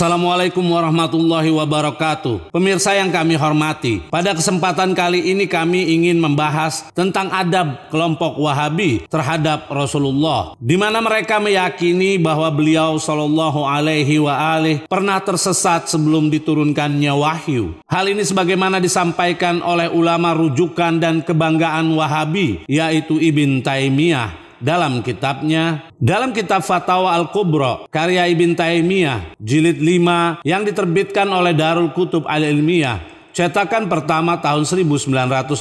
Assalamualaikum warahmatullahi wabarakatuh. Pemirsa yang kami hormati, pada kesempatan kali ini kami ingin membahas tentang adab kelompok Wahabi terhadap Rasulullah, di mana mereka meyakini bahwa beliau Shallallahu Alaihi Wasallam pernah tersesat sebelum diturunkannya wahyu. Hal ini sebagaimana disampaikan oleh ulama rujukan dan kebanggaan Wahabi, yaitu Ibn Taimiyah dalam kitab Fatawa Al-Kubra karya Ibn Taimiyah jilid 5 yang diterbitkan oleh Darul Kutub Al-Ilmiyah cetakan pertama tahun 1987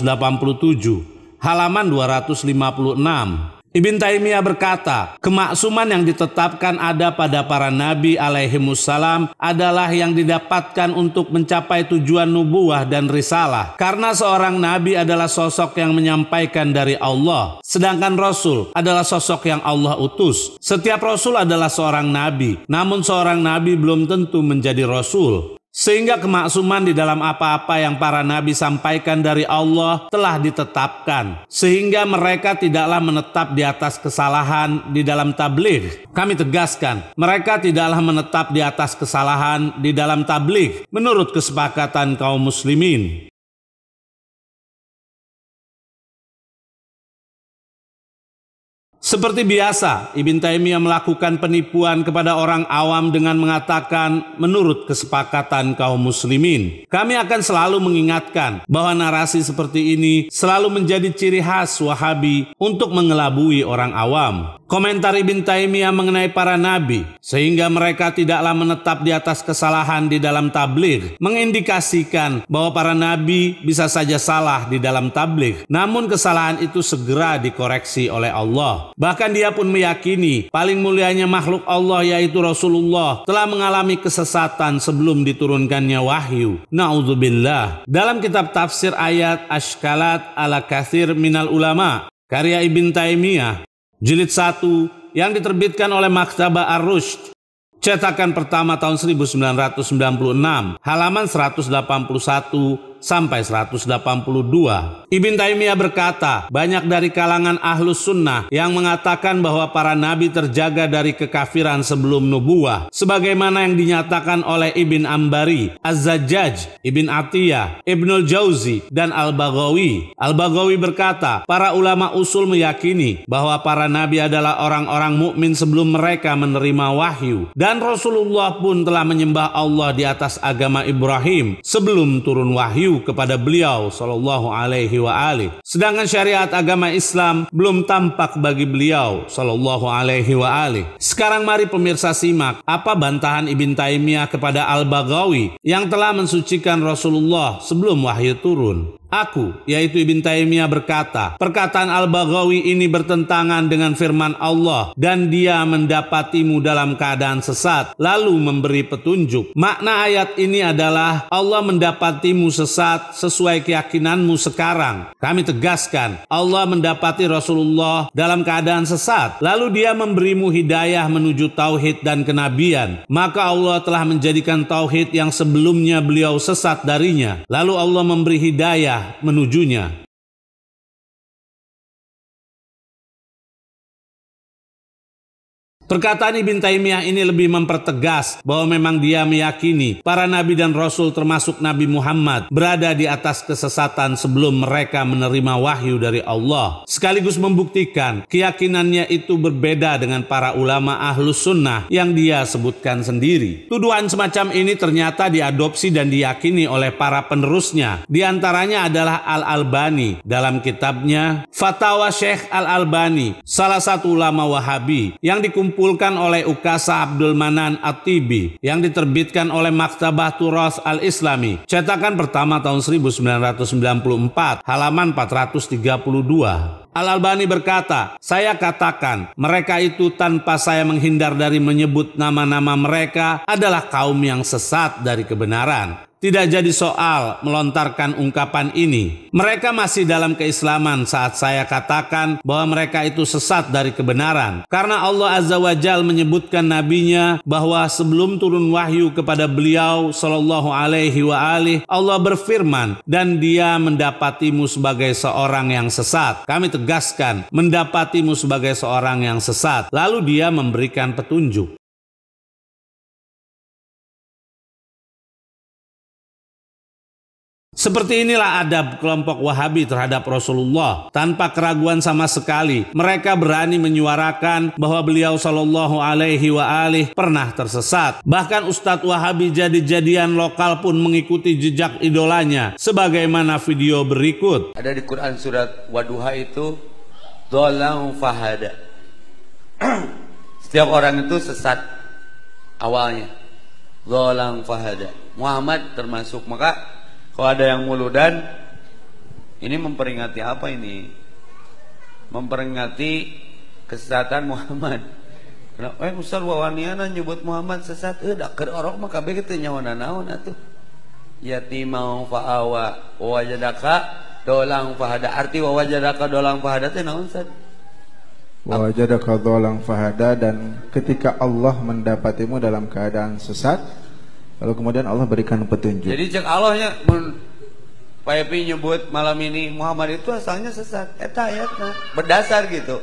halaman 256. Ibn Taimiyah berkata, kemaksuman yang ditetapkan ada pada para nabi alaihimussalam adalah yang didapatkan untuk mencapai tujuan nubuwah dan risalah. Karena seorang nabi adalah sosok yang menyampaikan dari Allah, sedangkan rasul adalah sosok yang Allah utus. Setiap rasul adalah seorang nabi, namun seorang nabi belum tentu menjadi rasul. Sehingga kemaksuman di dalam apa-apa yang para nabi sampaikan dari Allah telah ditetapkan, sehingga mereka tidaklah menetap di atas kesalahan di dalam tabligh. Kami tegaskan, mereka tidaklah menetap di atas kesalahan di dalam tabligh menurut kesepakatan kaum muslimin. Seperti biasa, Ibn Taimiyah melakukan penipuan kepada orang awam dengan mengatakan menurut kesepakatan kaum muslimin. Kami akan selalu mengingatkan bahwa narasi seperti ini selalu menjadi ciri khas Wahabi untuk mengelabui orang awam. Komentar Ibn Taimiyah mengenai para nabi, sehingga mereka tidaklah menetap di atas kesalahan di dalam tabligh, mengindikasikan bahwa para nabi bisa saja salah di dalam tabligh, namun kesalahan itu segera dikoreksi oleh Allah. Bahkan dia pun meyakini paling mulianya makhluk Allah yaitu Rasulullah telah mengalami kesesatan sebelum diturunkannya wahyu. Na'udzubillah. Dalam kitab tafsir ayat Ashkalat ala Katsir minal Ulama karya Ibn Taimiyah jilid 1 yang diterbitkan oleh Maktabah Ar-Rushd cetakan pertama tahun 1996 halaman 181 sampai 182. Ibn Taimiyah berkata, banyak dari kalangan ahlus sunnah yang mengatakan bahwa para nabi terjaga dari kekafiran sebelum nubuwah, sebagaimana yang dinyatakan oleh Ibn Ambari, Az-Zajjaj, Ibn Atiyah, Ibnul Jauzi, dan Al-Baghawi. Al-Baghawi berkata, para ulama usul meyakini bahwa para nabi adalah orang-orang mukmin sebelum mereka menerima wahyu, dan Rasulullah pun telah menyembah Allah di atas agama Ibrahim sebelum turun wahyu kepada beliau Shallallahu Alaihi Wasallam. Sedangkan syariat agama Islam belum tampak bagi beliau Shallallahu Alaihi Wasallam. Sekarang mari pemirsa simak apa bantahan Ibn Taimiyah kepada Al-Baghawi yang telah mensucikan Rasulullah sebelum wahyu turun. Aku, yaitu Ibn Taimiyah berkata, perkataan Al-Baghawi ini bertentangan dengan firman Allah, dan dia mendapatimu dalam keadaan sesat, lalu memberi petunjuk. Makna ayat ini adalah Allah mendapatimu sesat sesuai keyakinanmu sekarang. Kami tegaskan, Allah mendapati Rasulullah dalam keadaan sesat, lalu dia memberimu hidayah menuju tauhid dan kenabian. Maka Allah telah menjadikan tauhid yang sebelumnya beliau sesat darinya, lalu Allah memberi hidayah menujunya. Perkataan Ibn Taimiyah ini lebih mempertegas bahwa memang dia meyakini para nabi dan rasul termasuk Nabi Muhammad berada di atas kesesatan sebelum mereka menerima wahyu dari Allah. Sekaligus membuktikan keyakinannya itu berbeda dengan para ulama ahlus sunnah yang dia sebutkan sendiri. Tuduhan semacam ini ternyata diadopsi dan diyakini oleh para penerusnya. Di antaranya adalah Al-Albani dalam kitabnya Fatawa Syekh Al-Albani, salah satu ulama Wahabi yang dikumpulkan oleh Ukasa Abdul Manan At-Tibi yang diterbitkan oleh Maktabah Turas Al-Islami cetakan pertama tahun 1994 halaman 432. Al-Albani berkata, saya katakan mereka itu tanpa saya menghindar dari menyebut nama-nama mereka adalah kaum yang sesat dari kebenaran. Tidak jadi soal melontarkan ungkapan ini. Mereka masih dalam keislaman saat saya katakan bahwa mereka itu sesat dari kebenaran. Karena Allah Azza wa Jalla menyebutkan nabinya bahwa sebelum turun wahyu kepada beliau Shallallahu Alaihi Wasallam, Allah berfirman, dan dia mendapatimu sebagai seorang yang sesat. Kami tegaskan, mendapatimu sebagai seorang yang sesat. Lalu dia memberikan petunjuk. Seperti inilah adab kelompok Wahabi terhadap Rasulullah. Tanpa keraguan sama sekali, mereka berani menyuarakan bahwa beliau Shallallahu Alaihi Wasallam pernah tersesat. Bahkan Ustadz Wahabi jadi-jadian lokal pun mengikuti jejak idolanya, sebagaimana video berikut. Ada di Quran surat Wadduha itu, Dhalang fahada. Setiap orang itu sesat awalnya. Dhalang fahada. Muhammad termasuk. Maka kalau ada yang muludan, ini memperingati apa ini? Memperingati kesesatan Muhammad. Kenapa? Ustaz wawaniana nyebut Muhammad sesat. Dak keur orok mah kabeh kitu nyawana naon atuh. Yatimau fa'awa wajadaka dolang fahada. Arti wajadaka dolang fahada teh naon Ustaz? Wajadaka dolang fahada, dan ketika Allah mendapatimu dalam keadaan sesat, lalu kemudian Allah berikan petunjuk. Jadi cek Allahnya Pak Epi nyebut malam ini Muhammad itu asalnya sesat. Eta ayatna berdasar gitu.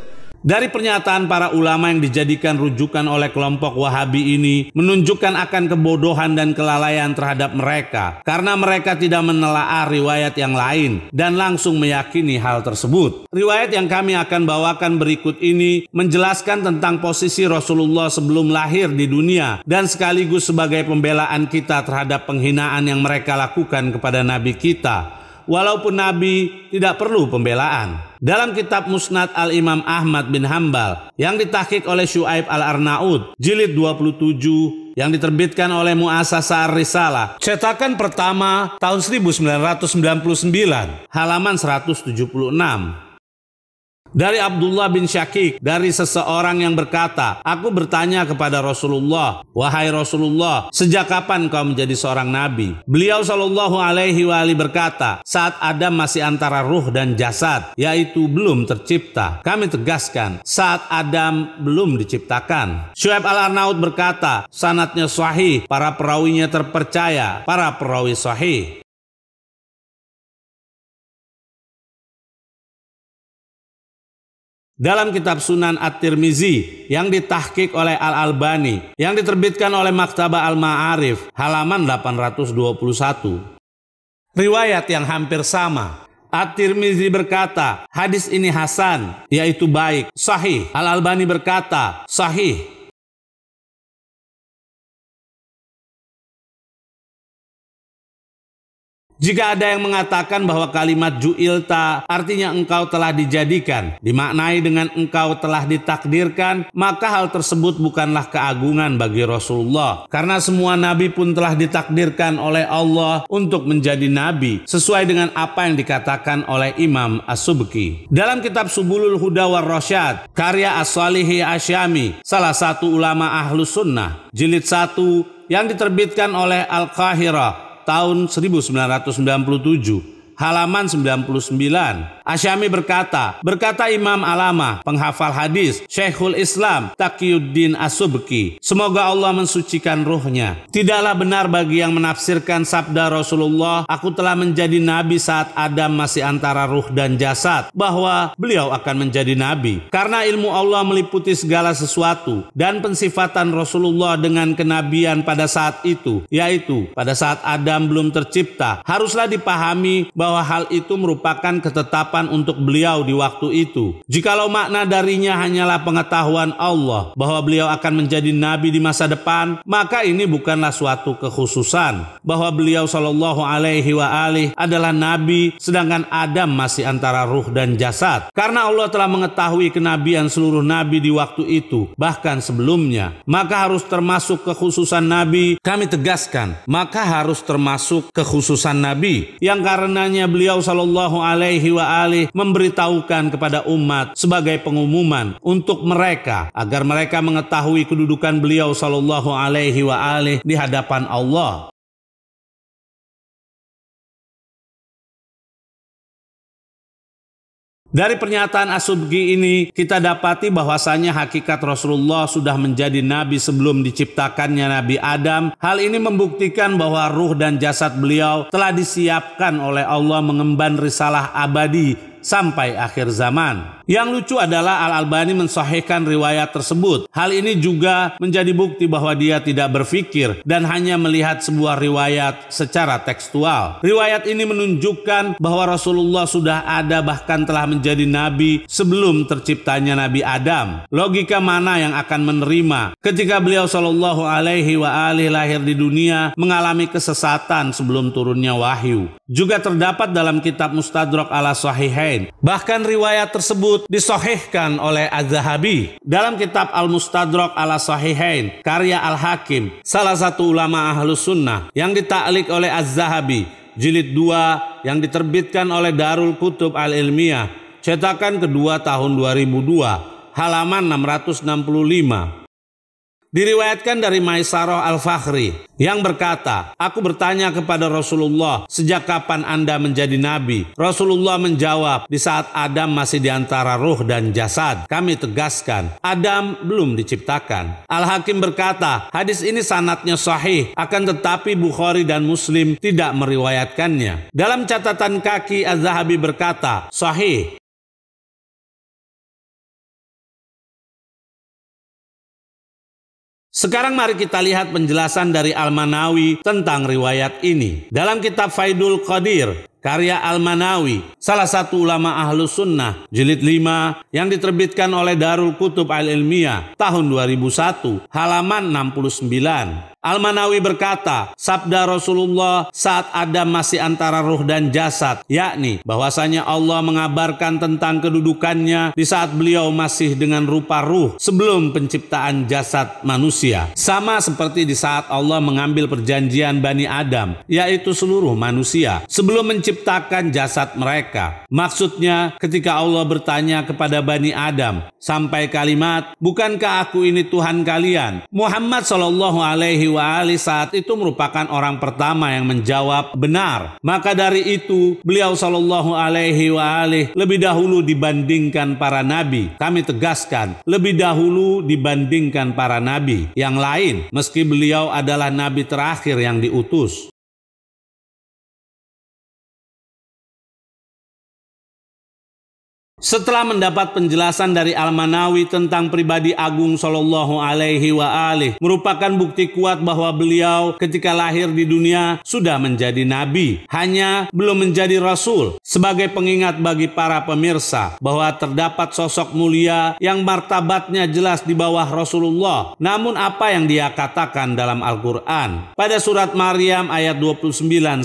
Dari pernyataan para ulama yang dijadikan rujukan oleh kelompok Wahabi ini menunjukkan akan kebodohan dan kelalaian terhadap mereka, karena mereka tidak menelaah riwayat yang lain dan langsung meyakini hal tersebut. Riwayat yang kami akan bawakan berikut ini menjelaskan tentang posisi Rasulullah sebelum lahir di dunia dan sekaligus sebagai pembelaan kita terhadap penghinaan yang mereka lakukan kepada Nabi kita. Walaupun Nabi tidak perlu pembelaan. Dalam kitab Musnad Al-Imam Ahmad bin Hambal yang ditahqiq oleh Syuaib Al-Arnaud, jilid 27, yang diterbitkan oleh Mu'assasah Ar-Risalah, cetakan pertama tahun 1999, halaman 176. Dari Abdullah bin Syakik, dari seseorang yang berkata, aku bertanya kepada Rasulullah, wahai Rasulullah, sejak kapan kau menjadi seorang nabi? Beliau Shallallahu Alaihi Wasallam berkata, saat Adam masih antara ruh dan jasad, yaitu belum tercipta. Kami tegaskan, saat Adam belum diciptakan. Syuaib Al-Arnaud berkata, sanadnya sahih, para perawinya terpercaya, para perawi sahih. Dalam kitab Sunan At-Tirmizi yang ditahqiq oleh Al-Albani yang diterbitkan oleh Maktabah Al-Ma'arif, halaman 821. Riwayat yang hampir sama. At-Tirmizi berkata, hadis ini hasan, yaitu baik, sahih. Al-Albani berkata, sahih. Jika ada yang mengatakan bahwa kalimat ju'ilta artinya engkau telah dijadikan, dimaknai dengan engkau telah ditakdirkan, maka hal tersebut bukanlah keagungan bagi Rasulullah. Karena semua nabi pun telah ditakdirkan oleh Allah untuk menjadi nabi, sesuai dengan apa yang dikatakan oleh Imam As-Subki. Dalam kitab Subulul Huda war Rasyad, karya As-Salihi Asyami, salah satu ulama Ahlus Sunnah, jilid 1, yang diterbitkan oleh Al-Qahirah, tahun 1997, halaman 99. Asyami berkata Imam Alama, penghafal hadis, Syekhul Islam Taqiyuddin As-Subki, semoga Allah mensucikan ruhnya, tidaklah benar bagi yang menafsirkan sabda Rasulullah, aku telah menjadi nabi saat Adam masih antara ruh dan jasad, bahwa beliau akan menjadi nabi. Karena ilmu Allah meliputi segala sesuatu, dan pensifatan Rasulullah dengan kenabian pada saat itu, yaitu pada saat Adam belum tercipta, haruslah dipahami bahwa hal itu merupakan ketetapan untuk beliau di waktu itu. Jikalau makna darinya hanyalah pengetahuan Allah bahwa beliau akan menjadi nabi di masa depan, maka ini bukanlah suatu kekhususan bahwa beliau Shallallahu Alaihi Wasallam adalah nabi sedangkan Adam masih antara ruh dan jasad. Karena Allah telah mengetahui kenabian seluruh nabi di waktu itu, bahkan sebelumnya, maka harus termasuk kekhususan nabi. Kami tegaskan, maka harus termasuk kekhususan nabi yang karenanya beliau Shallallahu Alaihi Wasallam memberitahukan kepada umat sebagai pengumuman untuk mereka agar mereka mengetahui kedudukan beliau Shallallahu Alaihi Wasallam di hadapan Allah. Dari pernyataan As-Subki ini kita dapati bahwasanya hakikat Rasulullah sudah menjadi nabi sebelum diciptakannya Nabi Adam. Hal ini membuktikan bahwa ruh dan jasad beliau telah disiapkan oleh Allah mengemban risalah abadi sampai akhir zaman. Yang lucu adalah Al-Albani mensahihkan riwayat tersebut. Hal ini juga menjadi bukti bahwa dia tidak berpikir dan hanya melihat sebuah riwayat secara tekstual. Riwayat ini menunjukkan bahwa Rasulullah sudah ada bahkan telah menjadi nabi sebelum terciptanya Nabi Adam. Logika mana yang akan menerima ketika beliau Shallallahu Alaihi Wasallam lahir di dunia mengalami kesesatan sebelum turunnya wahyu? Juga terdapat dalam kitab Mustadrak ala Sahihain. Bahkan riwayat tersebut disahihkan oleh Az-Zahabi dalam kitab Al-Mustadrak ala Sahihain karya Al-Hakim, salah satu ulama Ahlus Sunnah, yang ditaklik oleh Az-Zahabi, jilid 2 yang diterbitkan oleh Darul Kutub Al-Ilmiyah, cetakan kedua tahun 2002, halaman 665. Diriwayatkan dari Maisarah Al-Fakhri yang berkata, aku bertanya kepada Rasulullah, sejak kapan Anda menjadi nabi? Rasulullah menjawab, di saat Adam masih di antara ruh dan jasad. Kami tegaskan, Adam belum diciptakan. Al-Hakim berkata, hadis ini sanadnya sahih, akan tetapi Bukhari dan Muslim tidak meriwayatkannya. Dalam catatan kaki, Az-Zahabi berkata, sahih. Sekarang mari kita lihat penjelasan dari Al-Manawi tentang riwayat ini. Dalam kitab Faidul Qadir, karya Al-Manawi, salah satu ulama Ahlus Sunnah, jilid 5 yang diterbitkan oleh Darul Kutub Al-Ilmiyah tahun 2001, halaman 69. Al-Manawi berkata, sabda Rasulullah saat Adam masih antara ruh dan jasad, yakni bahwasanya Allah mengabarkan tentang kedudukannya di saat beliau masih dengan rupa ruh sebelum penciptaan jasad manusia. Sama seperti di saat Allah mengambil perjanjian Bani Adam, yaitu seluruh manusia, sebelum menciptakan jasad mereka. Maksudnya ketika Allah bertanya kepada Bani Adam sampai kalimat, bukankah aku ini Tuhan kalian? Muhammad SAW saat itu merupakan orang pertama yang menjawab benar. Maka dari itu beliau SAW lebih dahulu dibandingkan para nabi. Kami tegaskan, lebih dahulu dibandingkan para nabi yang lain, meski beliau adalah nabi terakhir yang diutus. Setelah mendapat penjelasan dari Al-Manawi tentang pribadi agung Shallallahu Alaihi Wasallam merupakan bukti kuat bahwa beliau ketika lahir di dunia sudah menjadi nabi, hanya belum menjadi rasul. Sebagai pengingat bagi para pemirsa bahwa terdapat sosok mulia yang martabatnya jelas di bawah Rasulullah, namun apa yang dia katakan dalam Al-Quran pada surat Maryam ayat 29-30,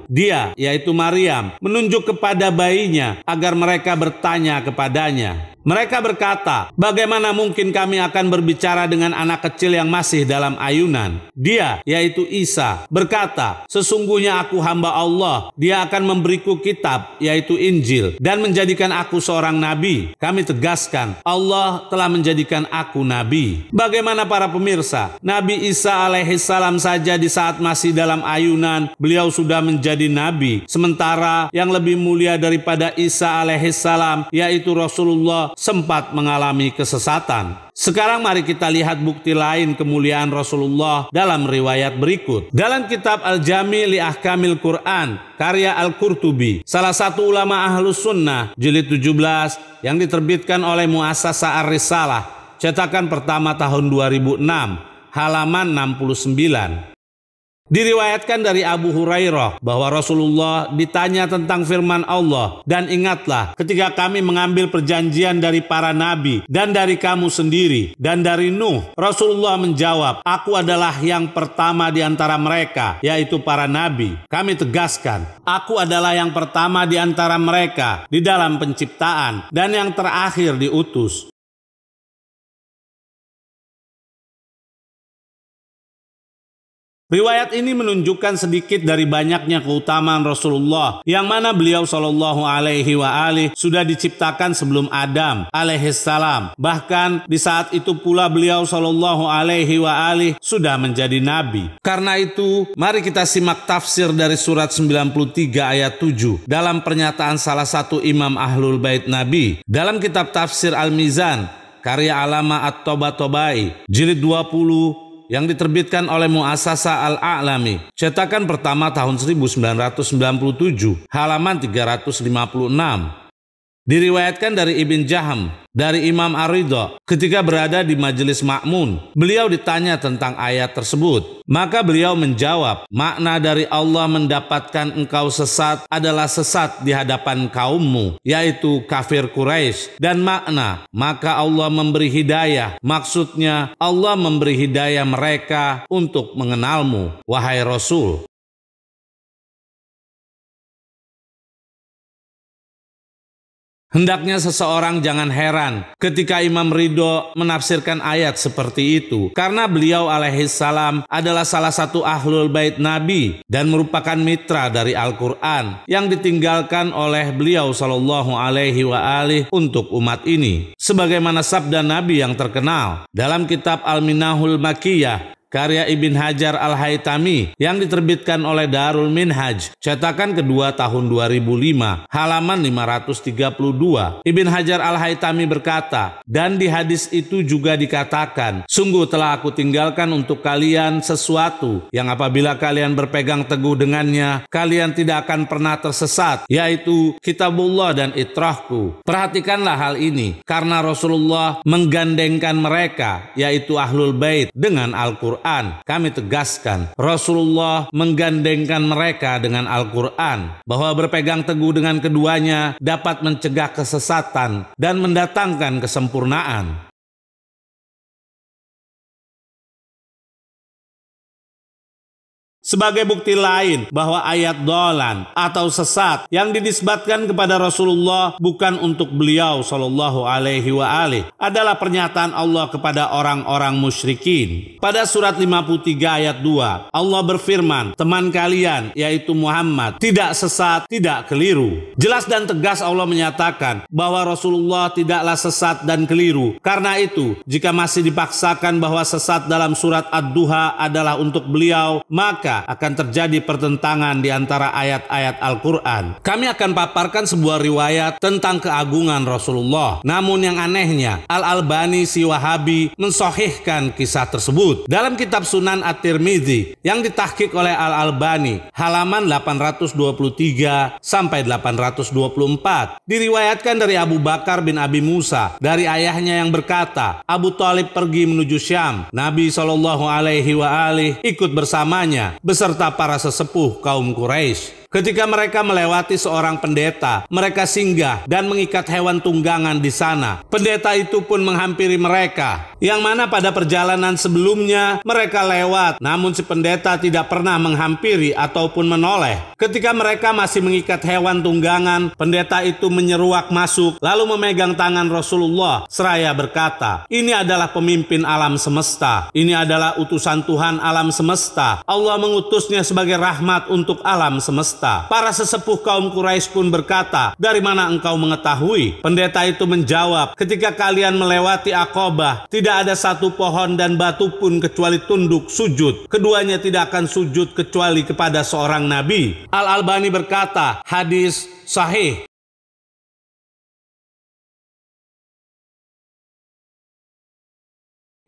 dia, yaitu Maryam, menunjuk kepada bayinya agar mereka bertanya kepadanya. Mereka berkata, bagaimana mungkin kami akan berbicara dengan anak kecil yang masih dalam ayunan? Dia, yaitu Isa, berkata, sesungguhnya aku hamba Allah, dia akan memberiku kitab, yaitu Injil, dan menjadikan aku seorang nabi. Kami tegaskan, Allah telah menjadikan aku nabi. Bagaimana para pemirsa? Nabi Isa alaihissalam saja di saat masih dalam ayunan, beliau sudah menjadi nabi. Sementara yang lebih mulia daripada Isa alaihissalam, yaitu Rasulullah, sempat mengalami kesesatan. Sekarang mari kita lihat bukti lain kemuliaan Rasulullah dalam riwayat berikut. Dalam kitab Al-Jami' li Ahkamil Quran, karya Al-Qurtubi, salah satu ulama Ahlus Sunnah, jilid 17 yang diterbitkan oleh Muassasah Ar-Risalah, cetakan pertama tahun 2006, halaman 69. Diriwayatkan dari Abu Hurairah bahwa Rasulullah ditanya tentang firman Allah, dan ingatlah ketika kami mengambil perjanjian dari para nabi dan dari kamu sendiri dan dari Nuh. Rasulullah menjawab, aku adalah yang pertama di antara mereka, yaitu para nabi. Kami tegaskan, aku adalah yang pertama di antara mereka di dalam penciptaan dan yang terakhir diutus. Riwayat ini menunjukkan sedikit dari banyaknya keutamaan Rasulullah, yang mana beliau Shallallahu Alaihi Wasallam sudah diciptakan sebelum Adam alaihissalam. Bahkan di saat itu pula beliau Shallallahu Alaihi Wasallam sudah menjadi nabi. Karena itu, mari kita simak tafsir dari surat 93 ayat 7 dalam pernyataan salah satu imam Ahlul Bait Nabi dalam kitab Tafsir Al-Mizan, karya Alama At-Tabatabai, jilid 20 yang diterbitkan oleh Muassasah Al-A'lami, cetakan pertama tahun 1997, halaman 356. Diriwayatkan dari Ibn Jaham, dari Imam Ar-Ridha, ketika berada di majelis Ma'mun, beliau ditanya tentang ayat tersebut. Maka beliau menjawab, makna dari Allah mendapatkan engkau sesat adalah sesat di hadapan kaummu, yaitu kafir Quraisy. Dan makna, maka Allah memberi hidayah, maksudnya Allah memberi hidayah mereka untuk mengenalmu, wahai Rasul. Hendaknya seseorang jangan heran ketika Imam Ridho menafsirkan ayat seperti itu, karena beliau alaihissalam adalah salah satu ahlul bait Nabi dan merupakan mitra dari Al-Quran yang ditinggalkan oleh beliau sallallahu alaihi wa alihi untuk umat ini. Sebagaimana sabda Nabi yang terkenal dalam kitab Al-Minahul Makiyah karya Ibn Hajar Al-Haytami yang diterbitkan oleh Darul Minhaj, cetakan kedua tahun 2005, halaman 532. Ibn Hajar Al-Haytami berkata, dan di hadis itu juga dikatakan, sungguh telah aku tinggalkan untuk kalian sesuatu yang apabila kalian berpegang teguh dengannya, kalian tidak akan pernah tersesat, yaitu kitabullah dan itrahku. Perhatikanlah hal ini, karena Rasulullah menggandengkan mereka, yaitu Ahlul Bait, dengan Al-Quran. Kami tegaskan, Rasulullah menggandengkan mereka dengan Al-Quran, bahwa berpegang teguh dengan keduanya dapat mencegah kesesatan dan mendatangkan kesempurnaan. Sebagai bukti lain bahwa ayat dolan atau sesat yang dinisbatkan kepada Rasulullah bukan untuk beliau sallallahu alaihi wa alihi adalah pernyataan Allah kepada orang-orang musyrikin. Pada surat 53 ayat 2, Allah berfirman, teman kalian yaitu Muhammad tidak sesat, tidak keliru. Jelas dan tegas Allah menyatakan bahwa Rasulullah tidaklah sesat dan keliru. Karena itu, jika masih dipaksakan bahwa sesat dalam surat Ad-Duha adalah untuk beliau, maka akan terjadi pertentangan di antara ayat-ayat Al-Quran. Kami akan paparkan sebuah riwayat tentang keagungan Rasulullah. Namun yang anehnya, Al-Albani si Wahabi mensahihkan kisah tersebut. Dalam kitab Sunan At-Tirmidzi yang ditahqiq oleh Al-Albani, halaman 823 sampai 824, diriwayatkan dari Abu Bakar bin Abi Musa dari ayahnya yang berkata, Abu Thalib pergi menuju Syam. Nabi SAW ikut bersamanya beserta para sesepuh kaum Quraisy. Ketika mereka melewati seorang pendeta, mereka singgah dan mengikat hewan tunggangan di sana. Pendeta itu pun menghampiri mereka, yang mana pada perjalanan sebelumnya mereka lewat, namun si pendeta tidak pernah menghampiri ataupun menoleh. Ketika mereka masih mengikat hewan tunggangan, pendeta itu menyeruak masuk, lalu memegang tangan Rasulullah seraya berkata, ini adalah pemimpin alam semesta, ini adalah utusan Tuhan alam semesta. Allah mengutusnya sebagai rahmat untuk alam semesta. Para sesepuh kaum Quraisy pun berkata, dari mana engkau mengetahui? Pendeta itu menjawab, ketika kalian melewati Aqabah, tidak ada satu pohon dan batu pun kecuali tunduk sujud. Keduanya tidak akan sujud kecuali kepada seorang nabi. Al-Albani berkata, hadis sahih.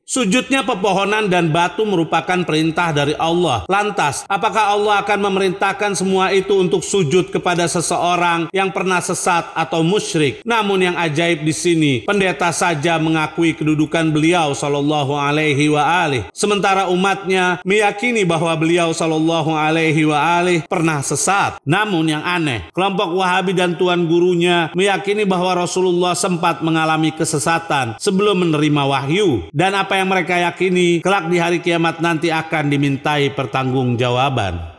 Sujudnya pepohonan dan batu merupakan perintah dari Allah. Lantas, apakah Allah akan memerintahkan semua itu untuk sujud kepada seseorang yang pernah sesat atau musyrik? Namun yang ajaib di sini, pendeta saja mengakui kedudukan beliau sallallahu alaihi wa alihi, sementara umatnya meyakini bahwa beliau sallallahu alaihi wa alihi pernah sesat. Namun yang aneh, kelompok Wahabi dan tuan gurunya meyakini bahwa Rasulullah sempat mengalami kesesatan sebelum menerima wahyu, dan apa yang mereka yakini kelak di hari kiamat nanti akan dimintai pertanggungjawaban.